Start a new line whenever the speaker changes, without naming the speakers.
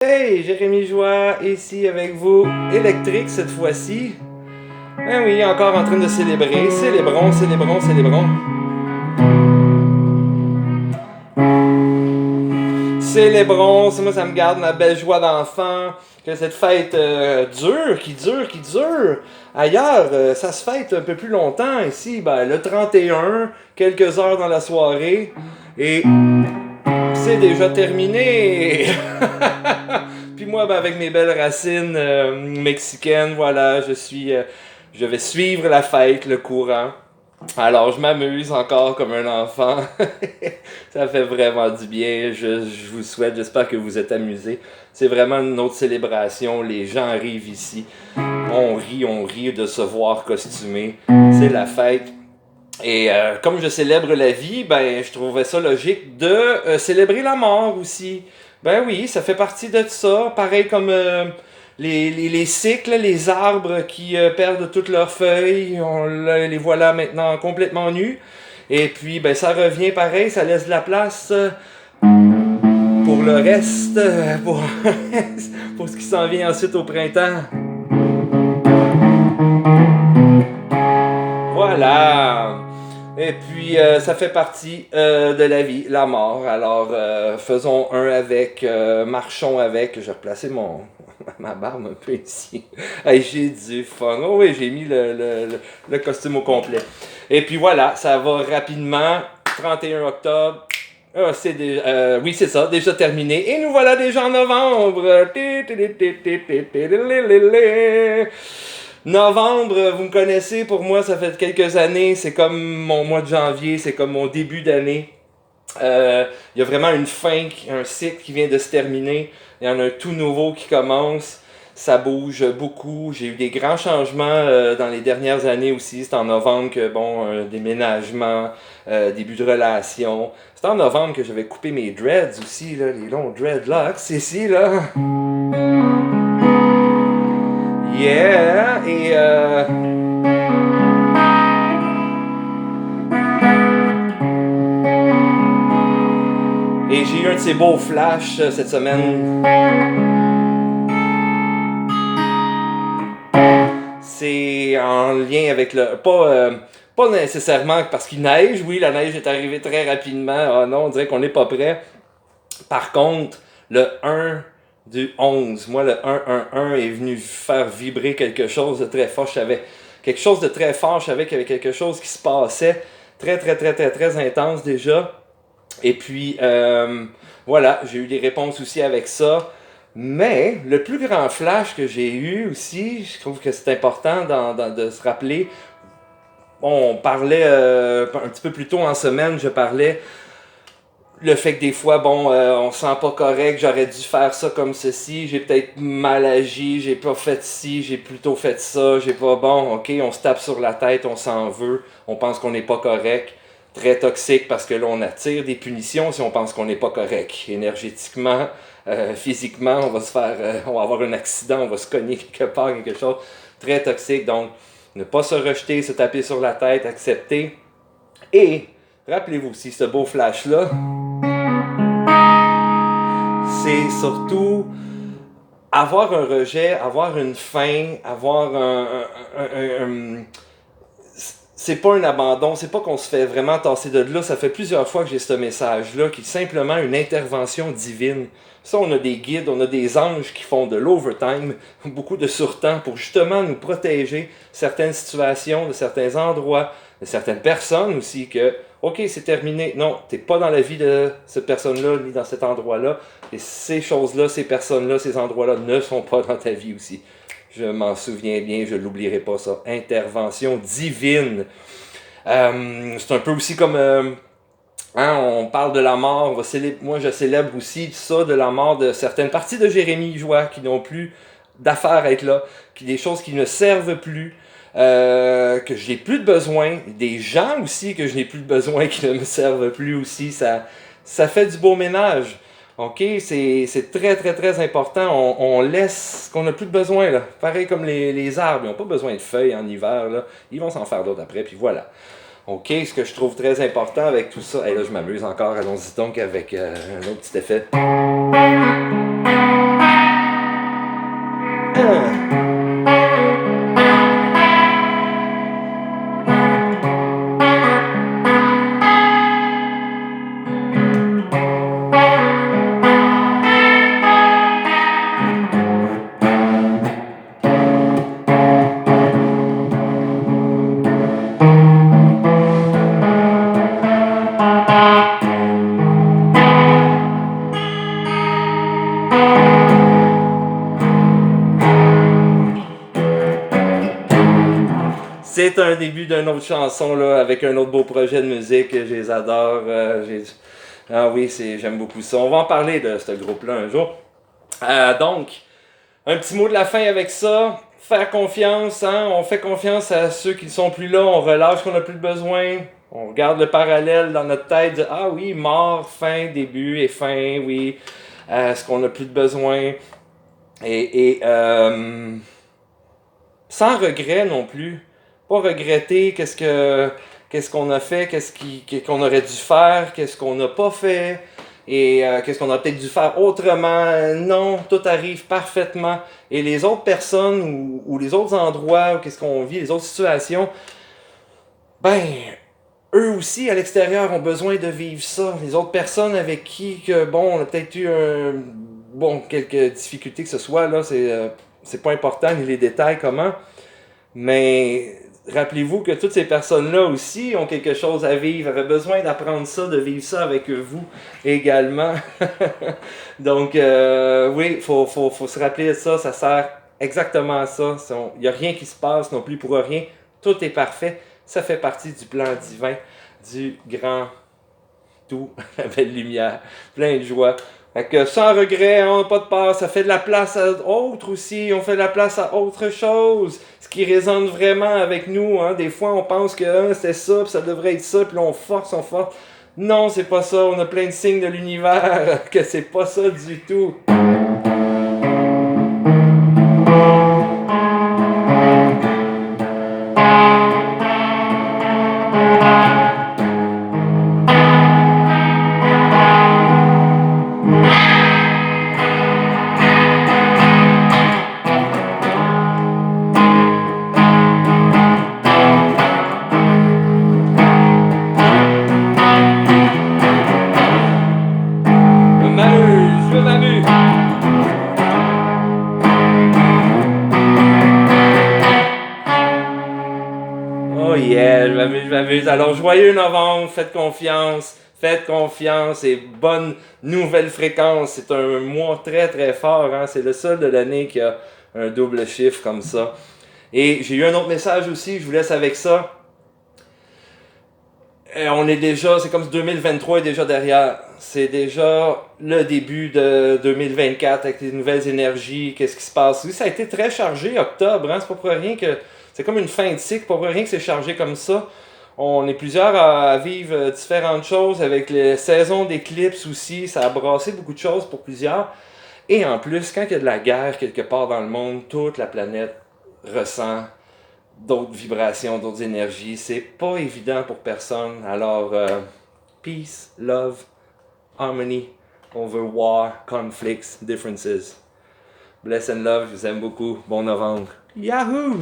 Hey, Jérémy Joie, ici avec vous, électrique cette fois-ci. Ben oui, encore en train de célébrer. Célébrons, célébrons, célébrons. Célébrons, moi ça me garde ma belle joie d'enfant. Que cette fête qui dure. Ailleurs, ça se fête un peu plus longtemps. Ici, ben, le 31, quelques heures dans la soirée. Et c'est déjà terminé. Puis moi, ben, avec mes belles racines mexicaines, voilà, je vais suivre la fête, le courant. Alors, je m'amuse encore comme un enfant. Ça fait vraiment du bien. Je vous souhaite, j'espère que vous êtes amusés. C'est vraiment une autre célébration. Les gens arrivent ici. On rit de se voir costumé. C'est la fête. Et comme je célèbre la vie, ben je trouvais ça logique de célébrer la mort aussi. Ben oui, ça fait partie de ça. Pareil comme les cycles, les arbres qui perdent toutes leurs feuilles, les voilà maintenant complètement nus. Et puis ben ça revient pareil, ça laisse de la place pour le reste, pour ce qui s'en vient ensuite au printemps. Voilà. Et puis, ça fait partie de la vie, la mort. Alors, faisons un avec, marchons avec. Je vais replacer ma barbe un peu ici. Hey, j'ai du fun. Oh oui, j'ai mis le costume au complet. Et puis voilà, ça va rapidement. 31 octobre. Ah, oui, c'est ça, déjà terminé. Et nous voilà déjà en novembre. Novembre, vous me connaissez, pour moi, ça fait quelques années. C'est comme mon mois de janvier, c'est comme mon début d'année. Il y a vraiment une fin, un cycle qui vient de se terminer. Il y en a un tout nouveau qui commence. Ça bouge beaucoup. J'ai eu des grands changements dans les dernières années aussi. C'est en novembre que, bon, un déménagement, début de relation. C'est en novembre que j'avais coupé mes dreads aussi, là, les longs dreadlocks ici, là. Yeah! Et j'ai eu un de ces beaux flashs cette semaine. C'est en lien avec le... Pas nécessairement parce qu'il neige. Oui, la neige est arrivée très rapidement. Ah non, on dirait qu'on n'est pas prêt. Par contre, le 1 du 11, moi le 1-1-1 est venu faire vibrer quelque chose de très fort. Je savais quelque chose de très fort. Je savais qu'il y avait quelque chose qui se passait. Très, très, très, très, très intense déjà. Et puis, voilà, j'ai eu des réponses aussi avec ça. Mais le plus grand flash que j'ai eu aussi, je trouve que c'est important de se rappeler. On parlait un petit peu plus tôt en semaine, je parlais le fait que des fois, bon, on se sent pas correct, j'aurais dû faire ça comme ceci, j'ai peut-être mal agi, j'ai pas fait ci, j'ai plutôt fait ça, j'ai pas bon, ok, on se tape sur la tête, on s'en veut, on pense qu'on n'est pas correct. Très toxique parce que là, on attire des punitions si on pense qu'on n'est pas correct. Énergétiquement, physiquement, on va avoir un accident, on va se cogner quelque part, quelque chose. Très toxique. Donc, ne pas se rejeter, se taper sur la tête, accepter. Et, rappelez-vous aussi, ce beau flash-là, c'est surtout avoir un rejet, avoir une fin, avoir c'est pas un abandon, c'est pas qu'on se fait vraiment tasser de là. Ça fait plusieurs fois que j'ai ce message-là, qui est simplement une intervention divine. Ça, on a des guides, on a des anges qui font de l'overtime, beaucoup de surtemps pour justement nous protéger de certaines situations, de certains endroits, de certaines personnes aussi, que, ok, c'est terminé. Non, t'es pas dans la vie de cette personne-là, ni dans cet endroit-là. Et ces choses-là, ces personnes-là, ces endroits-là ne sont pas dans ta vie aussi. Je m'en souviens bien, je l'oublierai pas ça. Intervention divine. C'est un peu aussi comme... on parle de la mort. Moi, je célèbre aussi ça, de la mort de certaines parties de Jérémy Joie qui n'ont plus d'affaires à être là, des choses qui ne servent plus, que je n'ai plus de besoin. Des gens aussi que je n'ai plus de besoin qui ne me servent plus aussi. Ça fait du beau ménage. OK, c'est très, très, très important. On laisse ce qu'on n'a plus de besoin, là. Pareil comme les arbres, ils n'ont pas besoin de feuilles en hiver, là. Ils vont s'en faire d'autres après, puis voilà. OK, ce que je trouve très important avec tout ça, et là je m'amuse encore, allons-y donc avec un autre petit effet. c'est un début d'une autre chanson là, avec un autre beau projet de musique. Je les adore. Ah oui, j'aime beaucoup ça. On va en parler de ce groupe-là un jour. Donc, un petit mot de la fin avec ça. Faire confiance, hein? On fait confiance à ceux qui ne sont plus là. On relâche qu'on n'a plus de besoin. On regarde le parallèle dans notre tête. Ah oui, mort, fin, début et fin, oui. Est-ce qu'on n'a plus de besoin? Et sans regret non plus. Pas regretter qu'est-ce qu'on a fait, qu'on aurait dû faire, qu'est-ce qu'on n'a pas fait, et qu'est-ce qu'on a peut-être dû faire autrement. Non, tout arrive parfaitement. Et les autres personnes ou les autres endroits, ou qu'est-ce qu'on vit, les autres situations, ben, eux aussi, à l'extérieur, ont besoin de vivre ça. Les autres personnes avec qui, on a peut-être eu quelques difficultés que ce soit, là, c'est pas important, ni les détails, comment. Mais rappelez-vous que toutes ces personnes-là aussi ont quelque chose à vivre, avaient besoin d'apprendre ça, de vivre ça avec vous également. Donc, oui, faut se rappeler de ça, ça sert exactement à ça. Il n'y a rien qui se passe non plus pour rien. Tout est parfait. Ça fait partie du plan divin, du grand tout, la belle lumière, plein de joie. Fait que sans regret, on n'a pas de peur, ça fait de la place à autre aussi, on fait de la place à autre chose, ce qui résonne vraiment avec nous, hein. Des fois on pense que c'est ça, puis ça devrait être ça, puis là on force. Non, c'est pas ça, on a plein de signes de l'univers que c'est pas ça du tout. Je m'amuse. Oh yeah, je m'amuse. Alors, joyeux novembre, faites confiance et bonne nouvelle fréquence. C'est un mois très très fort, hein? C'est le seul de l'année qui a un double chiffre comme ça. Et j'ai eu un autre message aussi, je vous laisse avec ça. C'est comme si 2023 est déjà derrière. C'est déjà le début de 2024 avec les nouvelles énergies, qu'est-ce qui se passe. Oui, ça a été très chargé, octobre, hein? C'est pas pour rien que c'est comme une fin de cycle, pas pour rien que c'est chargé comme ça. On est plusieurs à vivre différentes choses avec les saisons d'éclipses aussi. Ça a brassé beaucoup de choses pour plusieurs. Et en plus, quand il y a de la guerre quelque part dans le monde, toute la planète ressent d'autres vibrations, d'autres énergies. C'est pas évident pour personne. Alors, peace, love, harmony over war, conflicts, differences. Bless and love, je vous aime beaucoup. Bon novembre. Yahoo!